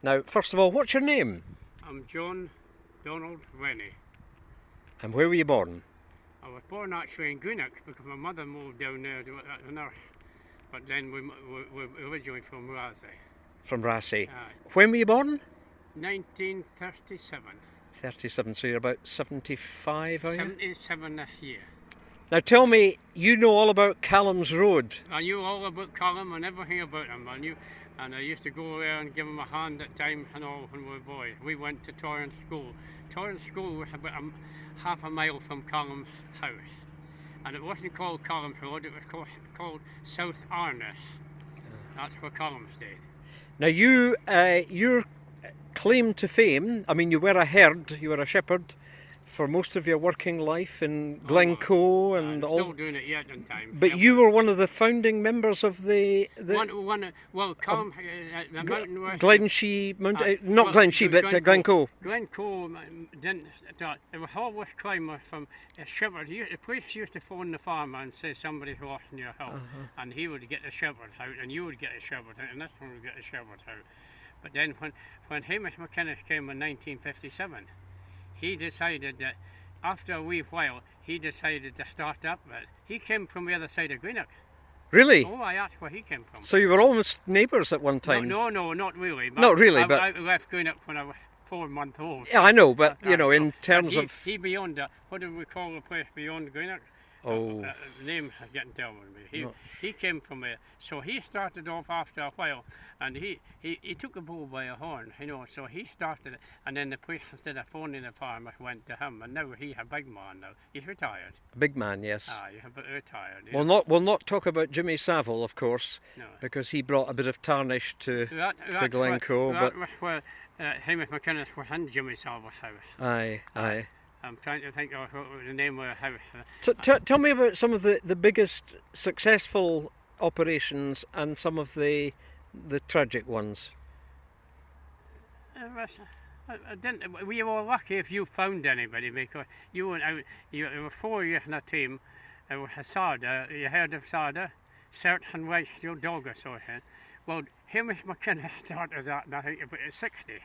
Now, first of all, what's your name? I'm John Donald Rennie. And where were you born? I was born actually in Greenock because my mother moved down there to the north. But then we're originally from Raasay. From Raasay. When were you born? 1937. 37, so you're about 75, are you? 77 this year. Now tell me, you know all about Calum's Road. I knew all about Calum and everything about him. And I used to go there and give him a hand at times and all when we were boys. We went to Torrance School. Torrance School was about half a mile from Calum's house. And it wasn't called Calum's Road, it was called South Arness. That's where Calum stayed. Now your claim to fame, I mean you were a herd, you were a shepherd for most of your working life in Glencoe and I'm all. still doing it yet in time. But you were one of the founding members of the Calum, the mountain was... Glenshee, not Glenshee, but Glencoe. Glencoe didn't start. It was always climbers from a shepherd. The police used to phone the farmer and say somebody's lost in your house, and he would get the shepherd out, and you would get a shepherd out, and this one would get a shepherd out. But then when Hamish McInnes came in 1957, he decided that after a wee while, he decided to start up. He came from the other side of Greenock. Really? Oh, I asked where he came from. So you were almost neighbours at one time? No, not really. Not really, I but... I left Greenock when I was 4 months old. Yeah, I know, but, you know, in terms of... He beyond that, what do we call the place beyond Greenock? Oh. The name I can't tell me. He came from there. So he started off after a while, and he took a bull by a horn, you know, so he started it, and then the police, instead of phoning the farmer, went to him, and now he's a big man now. He's retired. A big man, yes. He's retired. We'll not talk about Jimmy Savile, of course, no. Because he brought a bit of tarnish to Glencoe. That was where Hamish McInnes was in Jimmy Savile's house. Aye. I'm trying to think of what the name of the house. So tell me about some of the biggest successful operations and some of the tragic ones. We were lucky if you found anybody, because you went out. You were 4 years in a team. It was a Sada. You heard of Sada? Certain White your dog or so. Well, Hamish McInnes started that in I think about 60.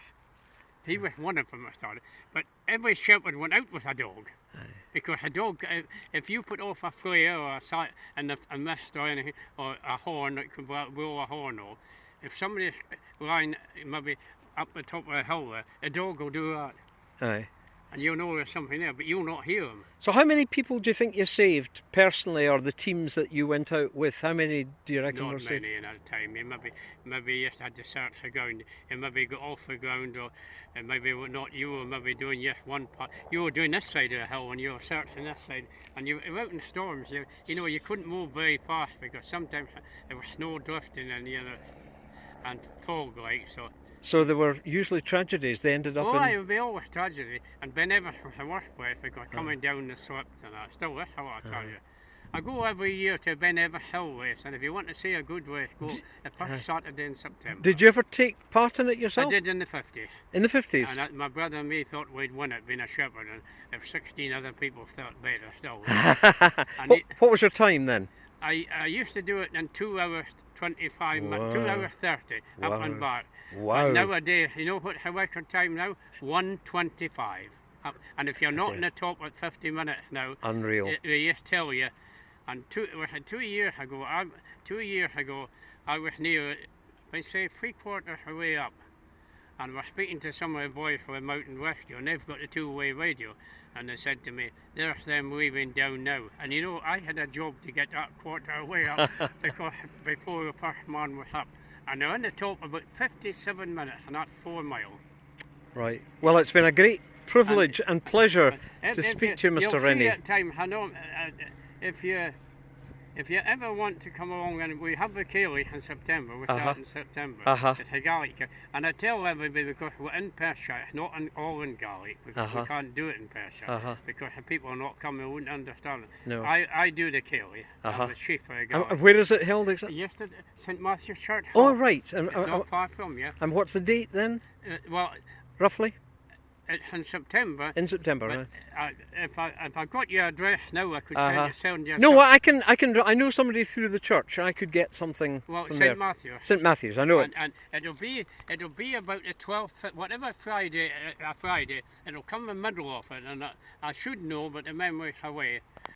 He was one of them that started. But every shepherd went out with a dog. Aye. Because a dog, if you put off a flare or a mist or anything, or a horn that could blow a horn off, if somebody's lying maybe up the top of a hill there, a dog will do that. Aye. And you'll know there's something there, but you'll not hear them. So how many people do you think you saved personally, or the teams that you went out with? How many do you reckon were saved? Not many in a time. You maybe just had to search the ground. You maybe got off the ground, or maybe not you were maybe doing just one part. You were doing this side of the hill and you were searching this side. And you were out in storms. You know, you couldn't move very fast because sometimes it was snow drifting and fog like so. So there were usually tragedies. They ended up in... it would be always tragedy. And Ben Evans was the worst place because coming down the slips and that. Still, that's how I tell you. I go every year to Ben Evans Hill race, and if you want to see a good race, go the first Saturday in September. Did you ever take part in it yourself? I did in the 50s. In the 50s? And my brother and me thought we'd win it, being a shepherd, and if 16 other people thought better still. What was your time then? I used to do it in 2 hours 25 minutes, 2 hours 30 up and back. Wow. But nowadays, you know what her record time now? 1:25. And if you're not in the top at 50 minutes now, unreal. They just tell you. And 2 years ago, I was near, they say 3/4 of the way up, and we're speaking to some of the boys from the Mountain Rescue, and they've got a 2-way radio, and they said to me, "There's them leaving down now." And you know, I had a job to get that quarter of the way up because before the first man was up, and they're on the top about 57 minutes, and that's 4 miles. Right. Well, it's been a great privilege and pleasure to speak to you, Mr. Rennie. At times, I know, if you ever want to come along, and we have the Cayley in September, we start in September, it's a Gaelic, and I tell everybody because we're in Perthshire, not all in Gaelic, because we can't do it in Perthshire, because the people are not coming, wouldn't understand it. No. I do the Cayley, I'm the chief for the Gaelic. And where is it held exactly? Yesterday, St Matthew's Church. Oh, right. Not far from, yeah. And what's the date then? Well, roughly? It's in September. In September, But right? if I got your address now, I could send you. No, I can. I know somebody through the church. I could get something Well, from St. there. Matthew. St. Matthew's, I know it. And it'll be about the 12th, whatever Friday, Friday. It'll come in the middle of it, and I should know, but the memory's away.